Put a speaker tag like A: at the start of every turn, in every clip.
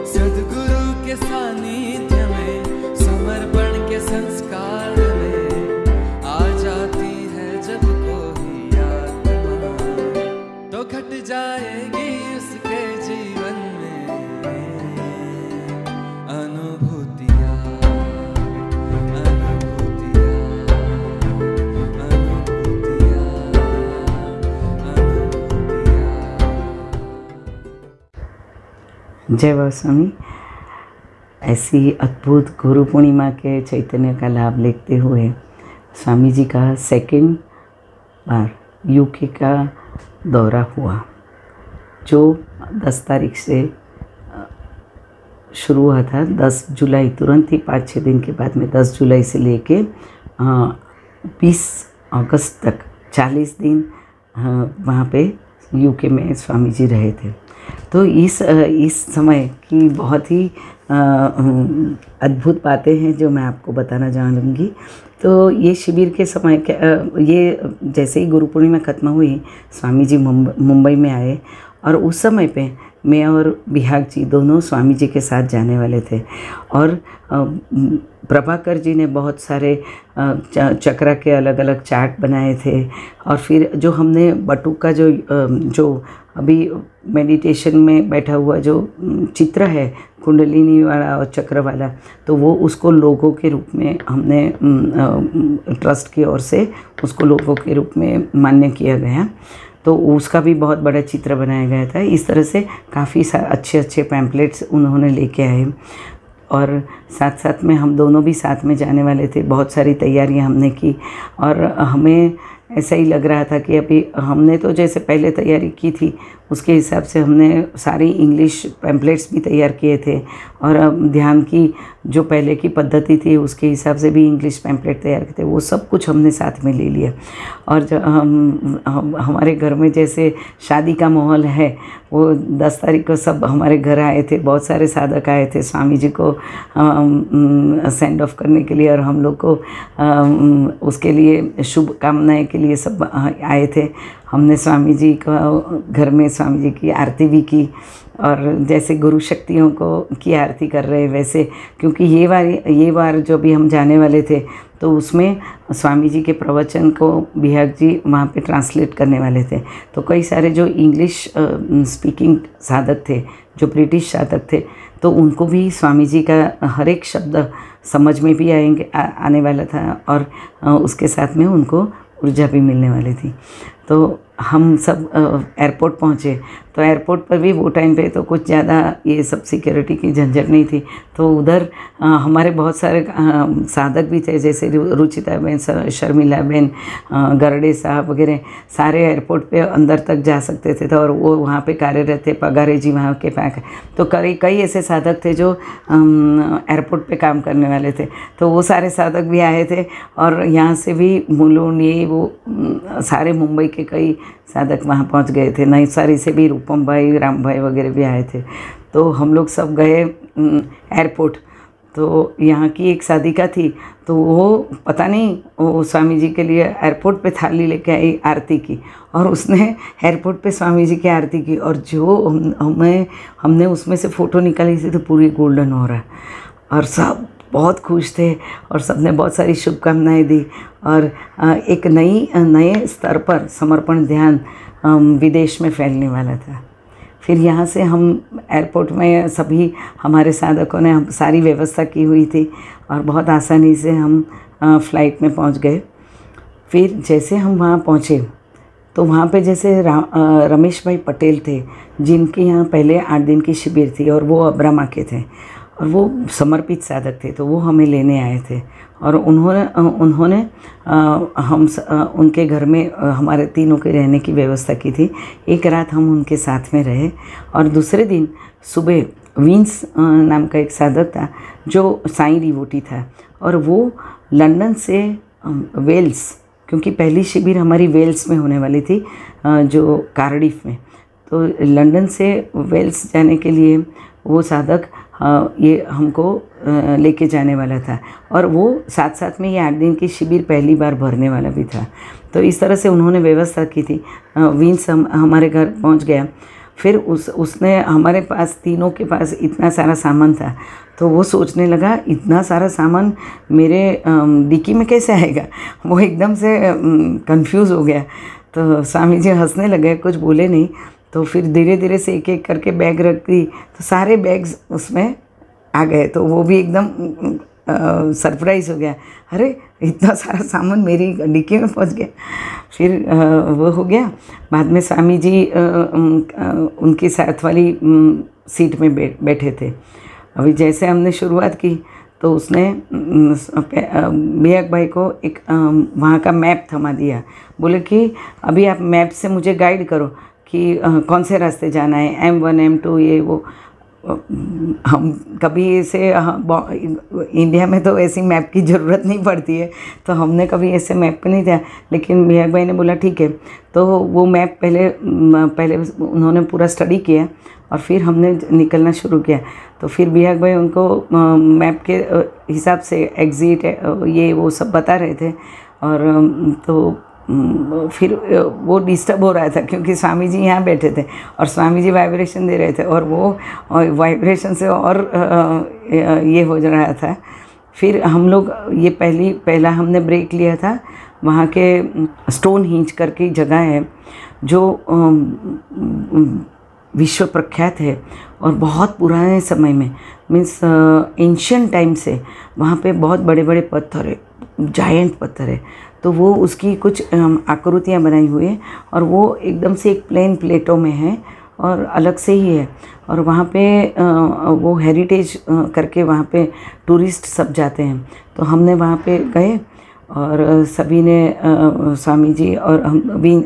A: सद्गुरु के सानिध्य में समर्पण के संस्कार में आ जाती है जब कोई आत्मा, तो घट जाएगी उसके जीवन में अनुभूतियाँ, अनुभूतियाँ, अनुभूतियाँ,
B: जय बाबा स्वामी। ऐसी अद्भुत गुरु पूर्णिमा के चैतन्य का लाभ लेते हुए स्वामी जी का सेकंड बार यूके का दौरा हुआ, जो 10 तारीख से शुरू हुआ था। 10 जुलाई तुरंत ही 5-6 दिन के बाद में 10 जुलाई से लेके 20 अगस्त तक 40 दिन वहाँ पे यूके में स्वामी जी रहे थे। तो इस समय की बहुत ही अद्भुत बातें हैं जो मैं आपको बताना चाहूँगी। तो ये शिविर के समय ये जैसे ही गुरु पूर्णिमा ख़त्म हुई, स्वामी जी मुंबई में आए और उस समय पे मैं और बिहाग जी दोनों स्वामी जी के साथ जाने वाले थे। और प्रभाकर जी ने बहुत सारे चक्रा के अलग अलग चार्ट बनाए थे। और फिर जो हमने बटुक का जो अभी मेडिटेशन में बैठा हुआ जो चित्र है कुंडलिनी वाला और चक्र वाला, तो वो उसको लोगों के रूप में हमने ट्रस्ट की ओर से उसको लोगों के रूप में मान्य किया गया। तो उसका भी बहुत बड़ा चित्र बनाया गया था। इस तरह से काफ़ी अच्छे पैम्पलेट्स उन्होंने लेके आए। और साथ साथ में हम दोनों भी साथ में जाने वाले थे। बहुत सारी तैयारियां हमने की और हमें ऐसा ही लग रहा था कि अभी हमने तो जैसे पहले तैयारी की थी उसके हिसाब से हमने सारी इंग्लिश पैम्पलेट्स भी तैयार किए थे। और ध्यान की जो पहले की पद्धति थी उसके हिसाब से भी इंग्लिश पैम्पलेट तैयार किए थे, वो सब कुछ हमने साथ में ले लिया। और जो हमारे घर में जैसे शादी का माहौल है, वो 10 तारीख को सब हमारे घर आए थे। बहुत सारे साधक आए थे स्वामी जी को सेंड ऑफ करने के लिए, और हम लोग को उसके लिए शुभकामनाएं के लिए सब आए थे। हमने स्वामी जी को घर में स्वामी जी की आरती भी की, और जैसे गुरु शक्तियों को की आरती कर रहे वैसे, क्योंकि ये बार जो भी हम जाने वाले थे तो उसमें स्वामी जी के प्रवचन को बिहाग जी वहाँ पे ट्रांसलेट करने वाले थे। तो कई सारे जो इंग्लिश स्पीकिंग साधक थे, जो ब्रिटिश साधक थे, तो उनको भी स्वामी जी का हर एक शब्द समझ में भी आने वाला था, और उसके साथ में उनको ऊर्जा भी मिलने वाली थी। तो हम सब एयरपोर्ट पहुँचे, तो एयरपोर्ट पर भी वो टाइम पे तो कुछ ज़्यादा ये सब सिक्योरिटी की झंझट नहीं थी। तो उधर हमारे बहुत सारे साधक भी थे, जैसे रुचिता बहन, शर्मिला बहन, गरडे साहब वगैरह, सारे एयरपोर्ट पे अंदर तक जा सकते थे। तो और वो वहाँ पे कार्यरत थे, पगारे जी वहाँ के पैक। तो कई ऐसे साधक थे जो एयरपोर्ट पे काम करने वाले थे। तो वो सारे साधक भी आए थे, और यहाँ से भी मुलुंड ये वो सारे मुंबई के कई साधक वहाँ पहुँच गए थे। नवसारी से भी रूपम भाई, राम भाई वगैरह भी आए थे। तो हम लोग सब गए एयरपोर्ट। तो यहाँ की एक साधिका थी, तो वो पता नहीं वो स्वामी जी के लिए एयरपोर्ट पे थाली लेके आई आरती की, और उसने एयरपोर्ट पे स्वामी जी की आरती की। और जो हमने उसमें से फ़ोटो निकाली थी तो पूरी गोल्डन हो रहा, और सब बहुत खुश थे, और सबने बहुत सारी शुभकामनाएं दी। और एक नए स्तर पर समर्पण ध्यान विदेश में फैलने वाला था। फिर यहाँ से हम एयरपोर्ट में सभी हमारे साधकों ने सारी व्यवस्था की हुई थी, और बहुत आसानी से हम फ़्लाइट में पहुँच गए। फिर जैसे हम वहाँ पहुँचे तो वहाँ पे जैसे रमेश भाई पटेल थे, जिनके यहाँ पहले 8 दिन की शिविर थी, और वो अब्रामा के थे, और वो समर्पित साधक थे। तो वो हमें लेने आए थे, और उन्होंने उनके घर में हमारे तीनों के रहने की व्यवस्था की थी। एक रात हम उनके साथ में रहे, और दूसरे दिन सुबह विंस नाम का एक साधक था जो साईं डिवोटी था, और वो लंदन से वेल्स, क्योंकि पहली शिविर हमारी वेल्स में होने वाली थी, जो कार्डिफ में, तो लंदन से वेल्स जाने के लिए वो साधक ये हमको लेके जाने वाला था। और वो साथ साथ में ये 8 दिन की शिविर पहली बार भरने वाला भी था। तो इस तरह से उन्होंने व्यवस्था की थी। विंस हमारे घर पहुंच गया। फिर उसने हमारे पास तीनों के पास इतना सारा सामान था, तो वो सोचने लगा इतना सारा सामान मेरे डिक्की में कैसे आएगा। वो एकदम से कंफ्यूज हो गया। तो स्वामी जी हंसने लगे, कुछ बोले नहीं। तो फिर धीरे धीरे से एक एक करके बैग रख दी, तो सारे बैग्स उसमें आ गए। तो वो भी एकदम सरप्राइज़ हो गया, अरे इतना सारा सामान मेरी डिक्की में पहुंच गया। फिर वो हो गया। बाद में स्वामी जी उनकी साथ वाली सीट में बैठे थे। अभी जैसे हमने शुरुआत की तो उसने बियाक भाई को एक वहाँ का मैप थमा दिया। बोले कि अभी आप मैप से मुझे गाइड करो कि कौन से रास्ते जाना है, M1 M2 ये वो। हम कभी ऐसे इंडिया में तो ऐसी मैप की ज़रूरत नहीं पड़ती है, तो हमने कभी ऐसे मैप पे नहीं दिया। लेकिन बियाक भाई ने बोला ठीक है। तो वो मैप पहले उन्होंने पूरा स्टडी किया और फिर हमने निकलना शुरू किया। तो फिर बियाक भाई उनको मैप के हिसाब से एग्ज़िट ये वो सब बता रहे थे। और तो फिर वो डिस्टर्ब हो रहा था क्योंकि स्वामी जी यहाँ बैठे थे और स्वामी जी वाइब्रेशन दे रहे थे और वो वाइब्रेशन से और ये हो रहा था। फिर हम लोग ये पहला हमने ब्रेक लिया था वहाँ के स्टोन हिंज करके जगह है जो विश्व प्रख्यात है और बहुत पुराने समय में मीन्स एंशियंट टाइम से वहाँ पे बहुत बड़े बड़े पत्थर है, जायंट पत्थर है। तो वो उसकी कुछ आकृतियाँ बनाई हुई है और वो एकदम से एक प्लेन प्लेटों में है और अलग से ही है। और वहाँ पे वो हेरिटेज करके वहाँ पे टूरिस्ट सब जाते हैं। तो हमने वहाँ पे गए और सभी ने स्वामी जी और हम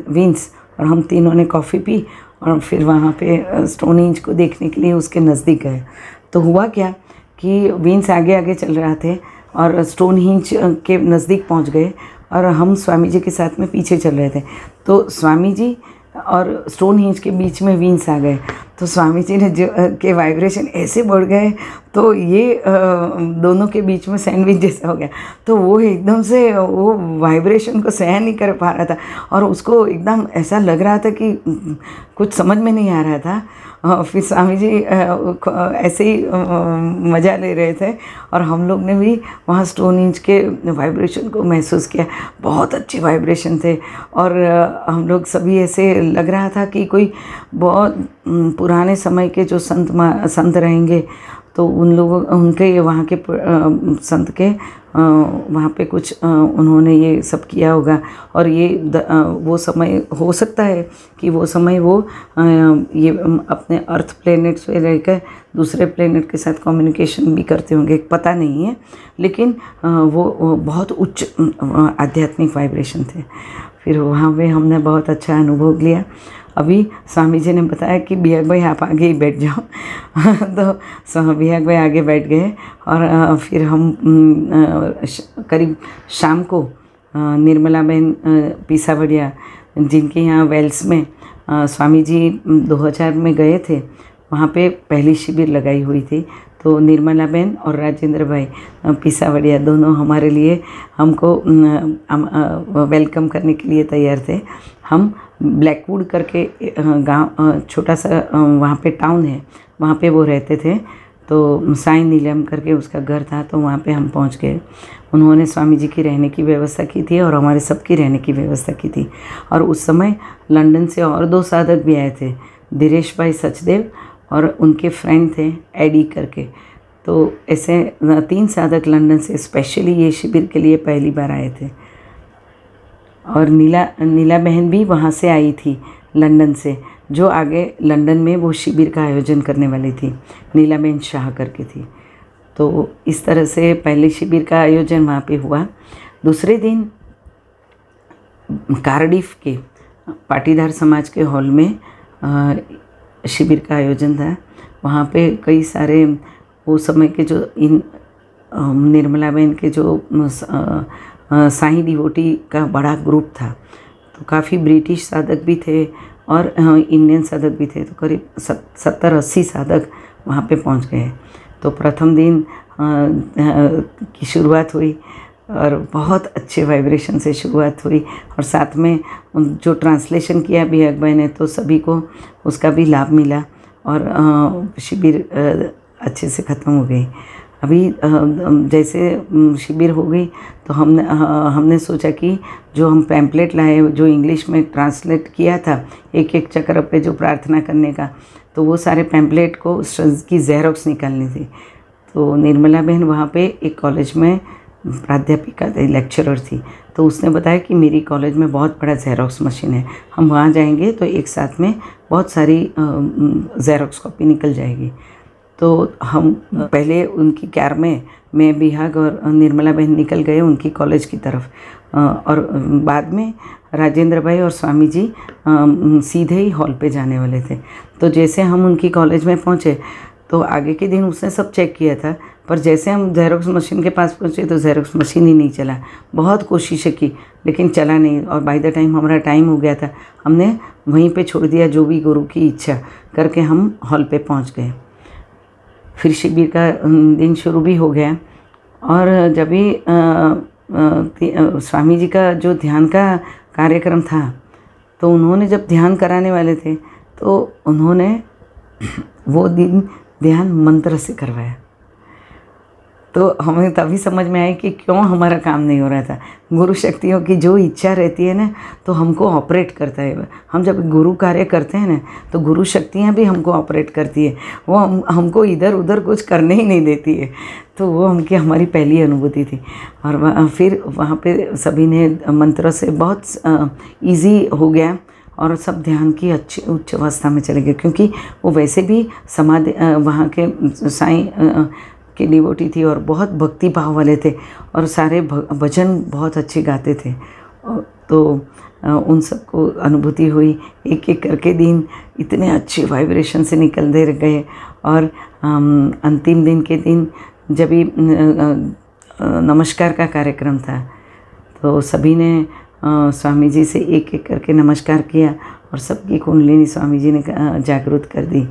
B: विंस और हम तीनों ने कॉफ़ी पी और फिर वहाँ पे स्टोन हिंज को देखने के लिए उसके नज़दीक गए। तो हुआ क्या कि विंस आगे आगे चल रहे थे और स्टोन हिंज के नज़दीक पहुँच गए और हम स्वामी जी के साथ में पीछे चल रहे थे। तो स्वामी जी और स्टोन हिंज के बीच में विंस आ गए। तो स्वामी जी ने जो के वाइब्रेशन ऐसे बढ़ गए तो ये दोनों के बीच में सैंडविच जैसा हो गया। तो वो एकदम से वो वाइब्रेशन को सहन नहीं कर पा रहा था और उसको एकदम ऐसा लग रहा था कि कुछ समझ में नहीं आ रहा था। फिर स्वामी जी ऐसे ही मज़ा ले रहे थे और हम लोग ने भी वहाँ स्टोन हिंज के वाइब्रेशन को महसूस किया। बहुत अच्छे वाइब्रेशन थे और हम लोग सभी ऐसे लग रहा था कि कोई बहुत पुराने समय के जो संत रहेंगे तो उन लोगों उनके वहाँ के संत के वहाँ पे कुछ उन्होंने ये सब किया होगा। और ये वो समय हो सकता है कि वो समय वो ये अपने अर्थ प्लेनेट से रहकर दूसरे प्लेनेट के साथ कम्युनिकेशन भी करते होंगे, पता नहीं है। लेकिन वो बहुत उच्च आध्यात्मिक वाइब्रेशन थे। फिर वहाँ पे हमने बहुत अच्छा अनुभव लिया। अभी स्वामी जी ने बताया कि बियाक भाई आप आगे ही बैठ जाओ। तो बियाक भाई आगे बैठ गए और फिर हम करीब शाम को निर्मला बहन पीसावड़िया जिनके यहाँ वेल्स में स्वामी जी 2000 में गए थे, वहाँ पे पहली शिविर लगाई हुई थी। तो निर्मला बहन और राजेंद्र भाई पीसावड़िया दोनों हमारे लिए हमको वेलकम करने के लिए तैयार थे। हम ब्लैकवुड करके गांव छोटा सा वहाँ पे टाउन है, वहाँ पे वो रहते थे। तो साईं नीलम करके उसका घर था, तो वहाँ पे हम पहुँच गए। उन्होंने स्वामी जी की रहने की व्यवस्था की थी और हमारे सबकी रहने की व्यवस्था की थी। और उस समय लंदन से और 2 साधक भी आए थे, दिनेश भाई सचदेव और उनके फ्रेंड थे एडी करके। तो ऐसे 3 साधक लंदन से स्पेशली ये शिविर के लिए पहली बार आए थे। और नीला बहन भी वहाँ से आई थी लंदन से, जो आगे लंदन में वो शिविर का आयोजन करने वाली थी, नीला बहन शाह करके थी। तो इस तरह से पहले शिविर का आयोजन वहाँ पे हुआ। दूसरे दिन कार्डिफ के पाटीदार समाज के हॉल में शिविर का आयोजन था। वहाँ पे कई सारे वो समय के जो इन निर्मला बहन के जो साईं डिवोटी का बड़ा ग्रुप था, तो काफ़ी ब्रिटिश साधक भी थे और इंडियन साधक भी थे। तो करीब 70-80 साधक वहाँ पे पहुँच गए। तो प्रथम दिन की शुरुआत हुई। और बहुत अच्छे वाइब्रेशन से शुरुआत हुई। और साथ में जो ट्रांसलेशन किया भी अकबर ने, तो सभी को उसका भी लाभ मिला और शिविर अच्छे से ख़त्म हो गई। अभी जैसे शिविर हो गई तो हमने सोचा कि जो हम पैम्पलेट लाए, जो इंग्लिश में ट्रांसलेट किया था एक एक चक्र पे जो प्रार्थना करने का, तो वो सारे पैम्पलेट को की ज़ेरॉक्स निकालनी थी। तो निर्मला बहन वहाँ पे एक कॉलेज में प्राध्यापिका थी, लेक्चरर थी, तो उसने बताया कि मेरी कॉलेज में बहुत बड़ा ज़ेरॉक्स मशीन है, हम वहाँ जाएंगे तो एक साथ में बहुत सारी ज़ेरॉक्स कॉपी निकल जाएगी। तो हम पहले उनकी कार में मैं बिहाग और निर्मला बहन निकल गए उनकी कॉलेज की तरफ, और बाद में राजेंद्र भाई और स्वामी जी सीधे ही हॉल पे जाने वाले थे। तो जैसे हम उनकी कॉलेज में पहुँचे तो आगे के दिन उसने सब चेक किया था, पर जैसे हम ज़ेरॉक्स मशीन के पास पहुँचे तो ज़ेरॉक्स मशीन ही नहीं चला। बहुत कोशिशें की लेकिन चला नहीं, और बाय द टाइम हमारा टाइम हो गया था, हमने वहीं पे छोड़ दिया, जो भी गुरु की इच्छा करके हम हॉल पे पहुँच गए। फिर शिविर का दिन शुरू भी हो गया, और जब भी स्वामी जी का जो ध्यान का कार्यक्रम था, तो उन्होंने जब ध्यान कराने वाले थे तो उन्होंने वो दिन ध्यान मंत्र से करवाया। तो हमें तभी समझ में आया कि क्यों हमारा काम नहीं हो रहा था। गुरु शक्तियों की जो इच्छा रहती है ना, तो हमको ऑपरेट करता है। हम जब गुरु कार्य करते हैं ना, तो गुरु शक्तियाँ भी हमको ऑपरेट करती है, वो हमको इधर उधर कुछ करने ही नहीं देती है। तो वो हमारी पहली अनुभूति थी। और फिर वहाँ पे सभी ने मंत्रों से बहुत ईजी हो गया, और सब ध्यान की अच्छी उच्च अवस्था में चले गए, क्योंकि वो वैसे भी समाधि वहाँ के साईं के डिवोटी थी और बहुत भक्ति भाव वाले थे, और सारे भजन बहुत अच्छे गाते थे। तो उन सबको अनुभूति हुई। एक एक करके दिन इतने अच्छे वाइब्रेशन से निकलते गए, और अंतिम दिन के दिन जब भी नमस्कार का कार्यक्रम था, तो सभी ने स्वामी जी से एक एक करके नमस्कार किया, और सबकी कुंडलिनी स्वामी जी ने जागृत कर दी।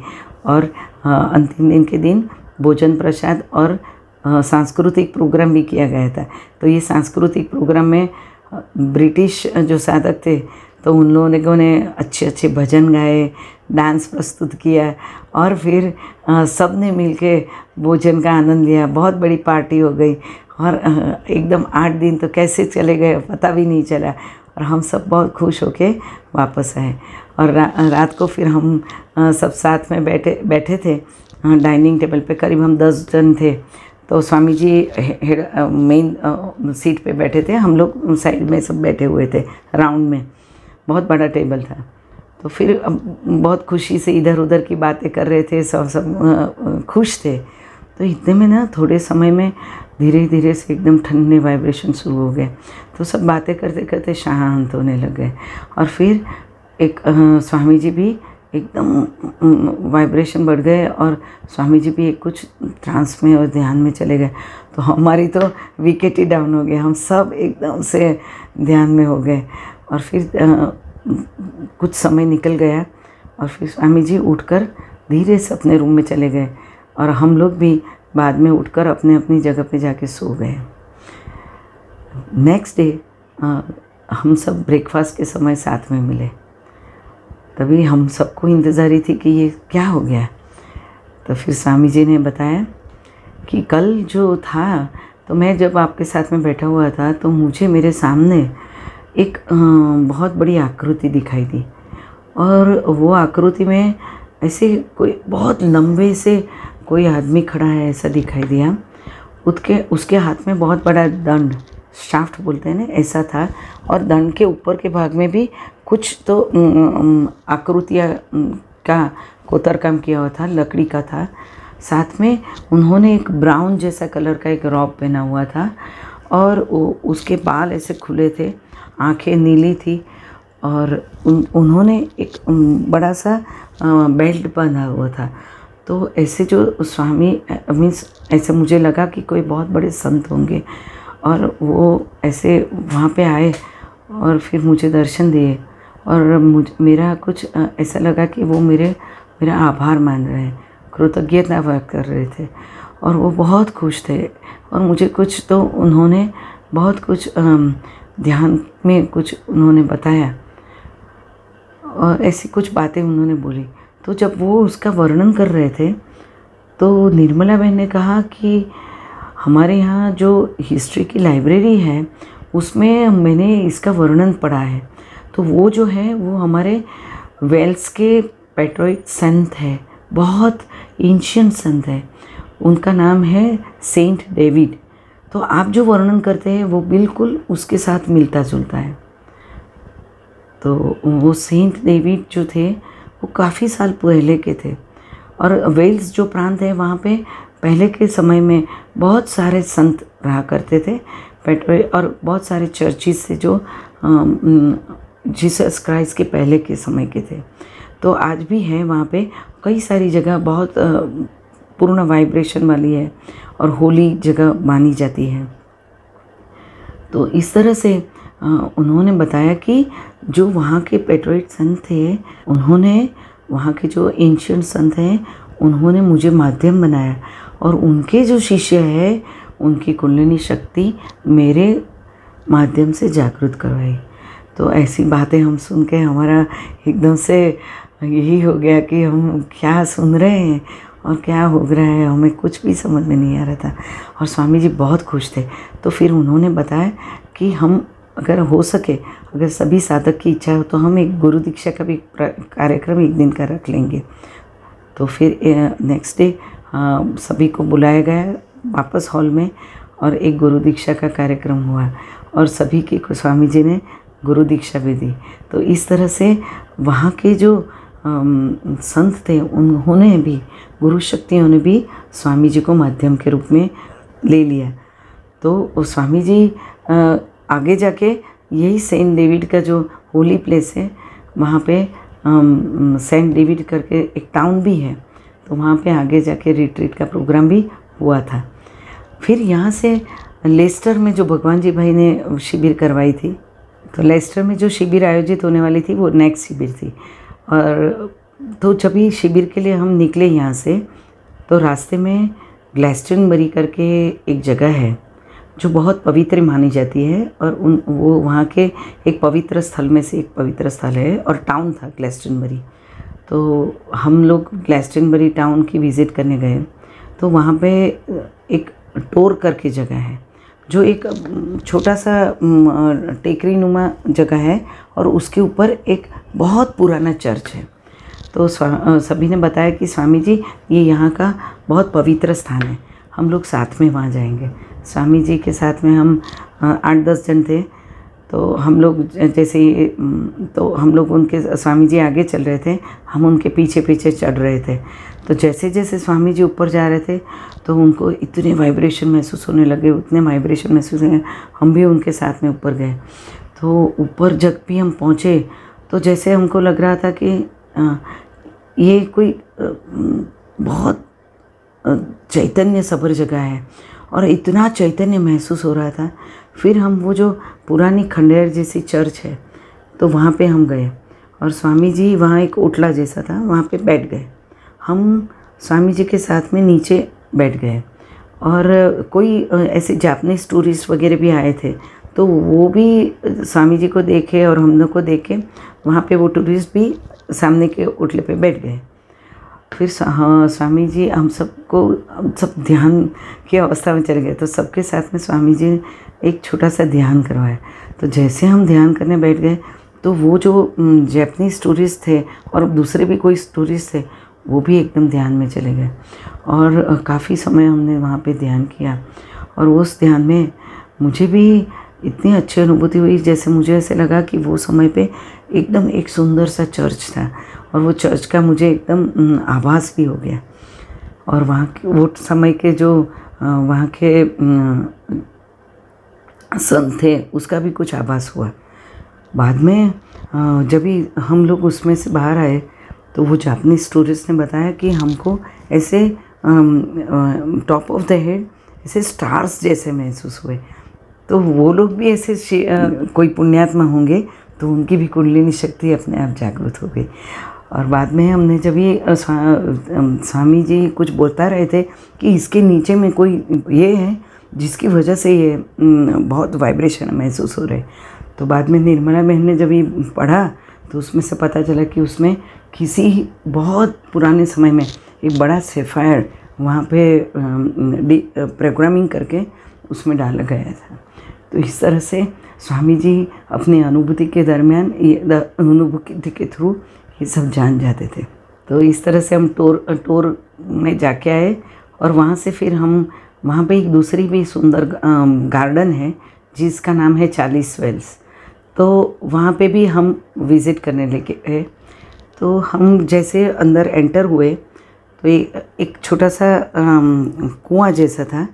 B: और अंतिम दिन के दिन भोजन प्रसाद और सांस्कृतिक प्रोग्राम भी किया गया था। तो ये सांस्कृतिक प्रोग्राम में ब्रिटिश जो साधक थे, तो उन लोगों ने अच्छे अच्छे भजन गाए, डांस प्रस्तुत किया, और फिर सब ने मिलके भोजन का आनंद लिया। बहुत बड़ी पार्टी हो गई, और एकदम 8 दिन तो कैसे चले गए पता भी नहीं चला, और हम सब बहुत खुश होके वापस आए। और रात को फिर हम सब साथ में बैठे थे डाइनिंग टेबल पे, करीब हम 10 जन थे। तो स्वामी जी मेन सीट पे बैठे थे, हम लोग साइड में सब बैठे हुए थे राउंड में, बहुत बड़ा टेबल था। तो फिर बहुत खुशी से इधर उधर की बातें कर रहे थे, सब खुश थे। तो इतने में ना थोड़े समय में धीरे धीरे से एकदम ठंडे वाइब्रेशन शुरू हो गए, तो सब बातें करते करते शांत होने लग गए। और फिर एक स्वामी जी भी एकदम वाइब्रेशन बढ़ गए, और स्वामी जी भी एक कुछ ट्रांस में और ध्यान में चले गए। तो हमारी तो विकेट ही डाउन हो गया, हम सब एकदम से ध्यान में हो गए। और फिर कुछ समय निकल गया, और फिर स्वामी जी उठकर धीरे से अपने रूम में चले गए, और हम लोग भी बाद में उठकर अपने अपनी जगह पे जाके सो गए। नेक्स्ट डे हम सब ब्रेकफास्ट के समय साथ में मिले। तभी हम सबको इंतज़ारी थी कि ये क्या हो गया। तो फिर स्वामी जी ने बताया कि कल जो था, तो मैं जब आपके साथ में बैठा हुआ था, तो मुझे मेरे सामने एक बहुत बड़ी आकृति दिखाई दी, और वो आकृति में ऐसे कोई बहुत लंबे से कोई आदमी खड़ा है ऐसा दिखाई दिया। उसके हाथ में बहुत बड़ा दंड, शाफ्ट बोलते हैं ना, ऐसा था, और दंड के ऊपर के भाग में भी कुछ तो आकृतियाँ का कोतरकाम किया हुआ था, लकड़ी का था। साथ में उन्होंने एक ब्राउन जैसा कलर का एक रॉब पहना हुआ था, और उसके बाल ऐसे खुले थे, आंखें नीली थी, और उन्होंने एक बड़ा सा बेल्ट बांधा हुआ था। तो ऐसे जो स्वामी मीन्स ऐसे मुझे लगा कि कोई बहुत बड़े संत होंगे, और वो ऐसे वहाँ पे आए और फिर मुझे दर्शन दिए, और मेरा कुछ ऐसा लगा कि वो मेरा आभार मान रहे हैं, कृतज्ञता व्यक्त कर रहे थे, और वो बहुत खुश थे। और मुझे कुछ तो उन्होंने बहुत कुछ ध्यान में कुछ उन्होंने बताया और ऐसी कुछ बातें उन्होंने बोली। तो जब वो उसका वर्णन कर रहे थे तो निर्मला बहन ने कहा कि हमारे यहाँ जो हिस्ट्री की लाइब्रेरी है उसमें मैंने इसका वर्णन पढ़ा है। तो वो जो है वो हमारे वेल्स के पैट्रिक संत है, बहुत एंशिएंट संत है, उनका नाम है सेंट डेविड। तो आप जो वर्णन करते हैं वो बिल्कुल उसके साथ मिलता जुलता है। तो वो सेंट डेविड जो थे वो काफ़ी साल पहले के थे और वेल्स जो प्रांत है वहाँ पे पहले के समय में बहुत सारे संत रहा करते थे पैट्रिक, और बहुत सारे चर्चिज से जो जीसस क्राइस्ट के पहले के समय के थे। तो आज भी है वहाँ पे कई सारी जगह बहुत पूर्ण वाइब्रेशन वाली है और होली जगह मानी जाती है। तो इस तरह से उन्होंने बताया कि जो वहाँ के पैट्रिक संत थे, उन्होंने वहाँ के जो एंशिएंट संत हैं उन्होंने मुझे माध्यम बनाया और उनके जो शिष्य है उनकी कुंडलिनी शक्ति मेरे माध्यम से जागृत करवाई। तो ऐसी बातें हम सुन के हमारा एकदम से यही हो गया कि हम क्या सुन रहे हैं और क्या हो रहा है, हमें कुछ भी समझ में नहीं आ रहा था। और स्वामी जी बहुत खुश थे। तो फिर उन्होंने बताया कि हम अगर हो सके, अगर सभी साधक की इच्छा हो तो हम एक गुरु दीक्षा का भी कार्यक्रम एक दिन का रख लेंगे। तो फिर नेक्स्ट डे सभी को बुलाया गया वापस हॉल में और एक गुरु दीक्षा का कार्यक्रम हुआ और सभी की स्वामी जी ने गुरु दीक्षा भी दी। तो इस तरह से वहाँ के जो संत थे उन्होंने भी, गुरु शक्तियों ने भी स्वामी जी को माध्यम के रूप में ले लिया। तो स्वामी जी आगे जाके यही सेंट डेविड का जो होली प्लेस है वहाँ पे सेंट डेविड करके एक टाउन भी है, तो वहाँ पे आगे जाके रिट्रीट का प्रोग्राम भी हुआ था। फिर यहाँ से लेस्टर में जो भगवान जी भाई ने शिविर करवाई थी, तो लेस्टर में जो शिविर आयोजित होने वाली थी वो नेक्स्ट शिविर थी। और तो जब ही शिविर के लिए हम निकले यहाँ से तो रास्ते में ग्लैस्टनबरी करके एक जगह है जो बहुत पवित्र मानी जाती है और वो वहाँ के एक पवित्र स्थल में से एक पवित्र स्थल है और टाउन था ग्लैस्टनबरी। तो हम लोग ग्लैस्टनबरी टाउन की विज़िट करने गए। तो वहाँ पे एक टोर करके जगह है जो एक छोटा सा टेकरी नुमा जगह है और उसके ऊपर एक बहुत पुराना चर्च है। तो सभी ने बताया कि स्वामी जी ये यहाँ का बहुत पवित्र स्थान है, हम लोग साथ में वहाँ जाएंगे। स्वामी जी के साथ में हम 8-10 जन थे। तो हम लोग जैसे तो हम लोग उनके, स्वामी जी आगे चल रहे थे, हम उनके पीछे पीछे चढ़ रहे थे। तो जैसे जैसे स्वामी जी ऊपर जा रहे थे तो उनको इतने वाइब्रेशन महसूस होने लगे, उतने वाइब्रेशन महसूस होने, हम भी उनके साथ में ऊपर गए। तो ऊपर जब भी हम पहुँचे तो जैसे हमको लग रहा था कि ये कोई बहुत चैतन्य सभर जगह है और इतना चैतन्य महसूस हो रहा था। फिर हम वो जो पुरानी खंडेर जैसी चर्च है तो वहाँ पे हम गए और स्वामी जी वहाँ एक ओटला जैसा था, वहाँ पे बैठ गए। हम स्वामी जी के साथ में नीचे बैठ गए और कोई ऐसे जापानीज़ टूरिस्ट वगैरह भी आए थे तो वो भी स्वामी जी को देखे और हम लोग को देखे, वहाँ पे वो टूरिस्ट भी सामने के ओटले पे बैठ गए। फिर हाँ स्वामी जी हम सब ध्यान की अवस्था में चले गए। तो सबके साथ में स्वामी जी ने एक छोटा सा ध्यान करवाया। तो जैसे हम ध्यान करने बैठ गए तो वो जो जापानीज़ टूरिस्ट थे और दूसरे भी कोई टूरिस्ट थे वो भी एकदम ध्यान में चले गए और काफ़ी समय हमने वहाँ पे ध्यान किया। और उस ध्यान में मुझे भी इतनी अच्छी अनुभूति हुई, जैसे मुझे ऐसे लगा कि वो समय पे एकदम एक सुंदर सा चर्च था और वो चर्च का मुझे एकदम आभास भी हो गया। और वहाँ के वो समय के जो वहाँ के संत थे उसका भी कुछ आभास हुआ। बाद में जब भी हम लोग उसमें से बाहर आए तो वो जापानीज़ टूरिस्ट ने बताया कि हमको ऐसे टॉप ऑफ द हेड ऐसे स्टार्स जैसे महसूस हुए। तो वो लोग भी ऐसे कोई पुण्यात्मा होंगे तो उनकी भी कुंडलिनी शक्ति अपने आप जागृत हो गई। और बाद में हमने जब ये स्वामी जी कुछ बोलता रहे थे कि इसके नीचे में कोई ये है, जिसकी वजह से ये बहुत वाइब्रेशन महसूस हो रहे। तो बाद में निर्मला बहन ने जब ये पढ़ा तो उसमें से पता चला कि उसमें किसी बहुत पुराने समय में एक बड़ा सेफायर वहाँ पे प्रोग्रामिंग करके उसमें डाला गया था। तो इस तरह से स्वामी जी अपनी अनुभूति के दरमियान अनुभूति के थ्रू ये सब जान जाते थे। तो इस तरह से हम टूर में जाके आए और वहाँ से फिर हम वहाँ पे एक दूसरी भी सुंदर गार्डन है जिसका नाम है 40 वेल्स। तो वहाँ पे भी हम विज़िट करने लेके गए। तो हम जैसे अंदर एंटर हुए तो एक छोटा सा कुआं जैसा था।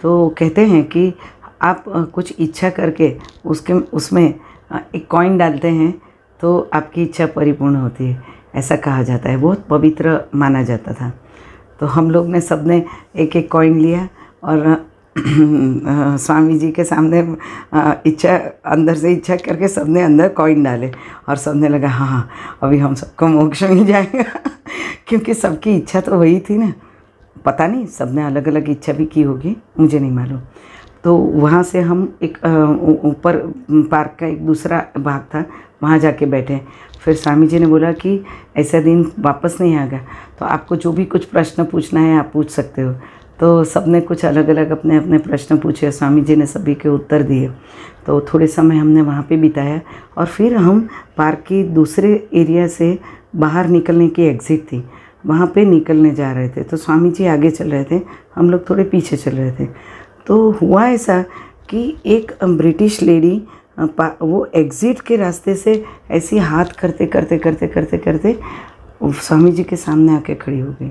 B: तो कहते हैं कि आप कुछ इच्छा करके उसमें एक कॉइन डालते हैं तो आपकी इच्छा परिपूर्ण होती है, ऐसा कहा जाता है। बहुत पवित्र माना जाता था। तो हम लोग ने सबने एक एक कॉइन लिया और स्वामी जी के सामने इच्छा अंदर से इच्छा करके सबने अंदर कॉइन डाले और सबने लगा हाँ अभी हम सबको मोक्ष मिल जाएगा क्योंकि सबकी इच्छा तो वही थी ना। पता नहीं सबने अलग अलग इच्छा भी की होगी, मुझे नहीं मालूम। तो वहाँ से हम एक ऊपर पार्क का एक दूसरा भाग था, वहाँ जाके बैठे। फिर स्वामी जी ने बोला कि ऐसा दिन वापस नहीं आएगा, तो आपको जो भी कुछ प्रश्न पूछना है आप पूछ सकते हो। तो सबने कुछ अलग अलग अपने अपने प्रश्न पूछे, स्वामी जी ने सभी के उत्तर दिए। तो थोड़े समय हमने वहाँ पे बिताया और फिर हम पार्क की दूसरे एरिया से बाहर निकलने की एग्ज़िट थी, वहाँ पे निकलने जा रहे थे। तो स्वामी जी आगे चल रहे थे, हम लोग थोड़े पीछे चल रहे थे। तो हुआ ऐसा कि एक ब्रिटिश लेडी वो एग्ज़िट के रास्ते से ऐसी हाथ करते करते करते करते करते स्वामी जी के सामने आके खड़ी हो गई।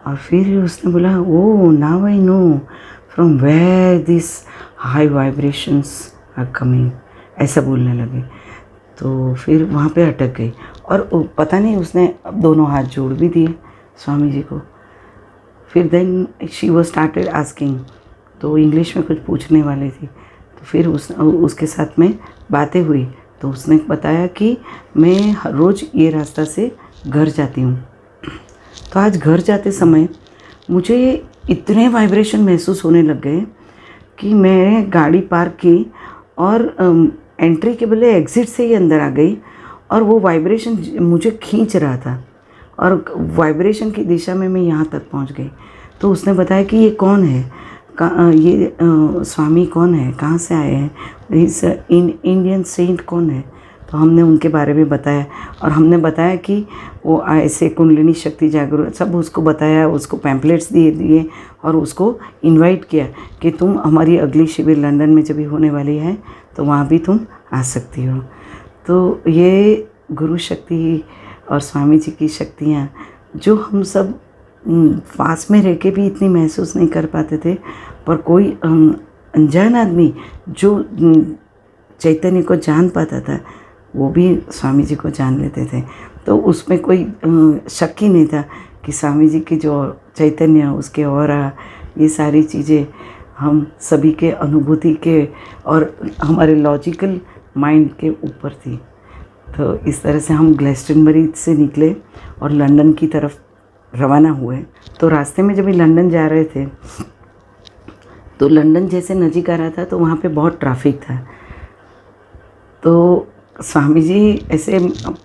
B: और फिर उसने बोला oh now I know from where this high vibrations are coming, ऐसा बोलने लगे। तो फिर वहाँ पे अटक गई और पता नहीं उसने दोनों हाथ जोड़ भी दिए स्वामी जी को। फिर then she was started asking, तो इंग्लिश में कुछ पूछने वाली थी। तो फिर उसके साथ में बातें हुई। तो उसने बताया कि मैं हर रोज़ ये रास्ता से घर जाती हूँ। तो आज घर जाते समय मुझे इतने वाइब्रेशन महसूस होने लग गए कि मैं गाड़ी पार्क की और एंट्री के बदले एग्ज़िट से ही अंदर आ गई और वो वाइब्रेशन मुझे खींच रहा था और वाइब्रेशन की दिशा में मैं यहाँ तक पहुँच गई। तो उसने बताया कि ये कौन है, ये स्वामी कौन है, कहाँ से आए हैं, इस इंडियन सेंट कौन है। तो हमने उनके बारे में बताया और हमने बताया कि वो ऐसे कुंडलिनी शक्ति जागरूक सब उसको बताया, उसको पैम्पलेट्स दिए और उसको इनवाइट किया कि तुम हमारी अगली शिविर लंदन में जब भी होने वाली है तो वहाँ भी तुम आ सकती हो। तो ये गुरु शक्ति और स्वामी जी की शक्तियाँ जो हम सब पास में रह के भी इतनी महसूस नहीं कर पाते थे, पर कोई अनजान आदमी जो चैतन्य को जान पाता था वो भी स्वामी जी को जान लेते थे। तो उसमें कोई शक ही नहीं था कि स्वामी जी की जो चैतन्य, उसके ऑरा, ये सारी चीज़ें हम सभी के अनुभूति के और हमारे लॉजिकल माइंड के ऊपर थी। तो इस तरह से हम ग्लेस्टनबरी से निकले और लंदन की तरफ रवाना हुए। तो रास्ते में जब लंदन जा रहे थे तो लंदन जैसे नज़दीक आ रहा था तो वहाँ पे बहुत ट्रैफिक था। तो स्वामी जी ऐसे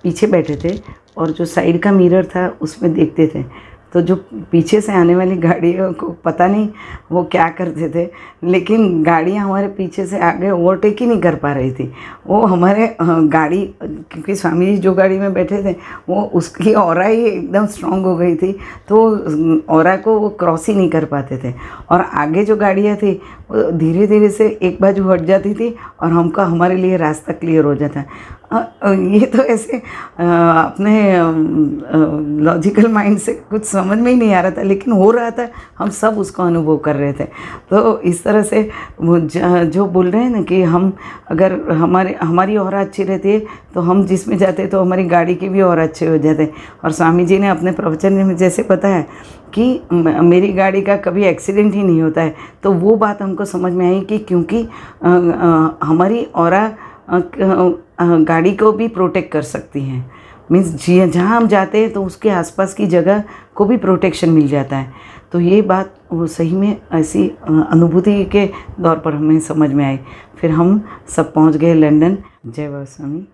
B: पीछे बैठे थे और जो साइड का मिरर था उसमें देखते थे। तो जो पीछे से आने वाली गाड़ियों को पता नहीं वो क्या करते थे, लेकिन गाड़ियाँ हमारे पीछे से आगे ओवरटेक ही नहीं कर पा रही थी। वो हमारे गाड़ी, क्योंकि स्वामी जी जो गाड़ी में बैठे थे वो उसकी ऑरा ही एकदम स्ट्रॉन्ग हो गई थी, तो ऑरा को वो क्रॉस ही नहीं कर पाते थे। और आगे जो गाड़ियाँ थी वो धीरे धीरे से एक बाजू हट जाती थी और हमका हमारे लिए रास्ता क्लियर हो जाता। ये तो ऐसे अपने लॉजिकल माइंड से कुछ समझ में ही नहीं आ रहा था, लेकिन हो रहा था, हम सब उसको अनुभव कर रहे थे। तो इस तरह से जो बोल रहे हैं ना कि हम अगर हमारी और अच्छी रहती है तो हम जिसमें जाते तो हमारी गाड़ी की भी और अच्छे हो जाते। और स्वामी जी ने अपने प्रवचन में जैसे बताया कि मेरी गाड़ी का कभी एक्सीडेंट ही नहीं होता है। तो वो बात हमको समझ में आई कि क्योंकि हमारी ऑरा गाड़ी को भी प्रोटेक्ट कर सकती हैं। मीन्स जहाँ हम जाते हैं तो उसके आसपास की जगह को भी प्रोटेक्शन मिल जाता है। तो ये बात वो सही में ऐसी अनुभूति के दौर पर हमें समझ में आई। फिर हम सब पहुंच गए लंदन। जय बाबा स्वामी।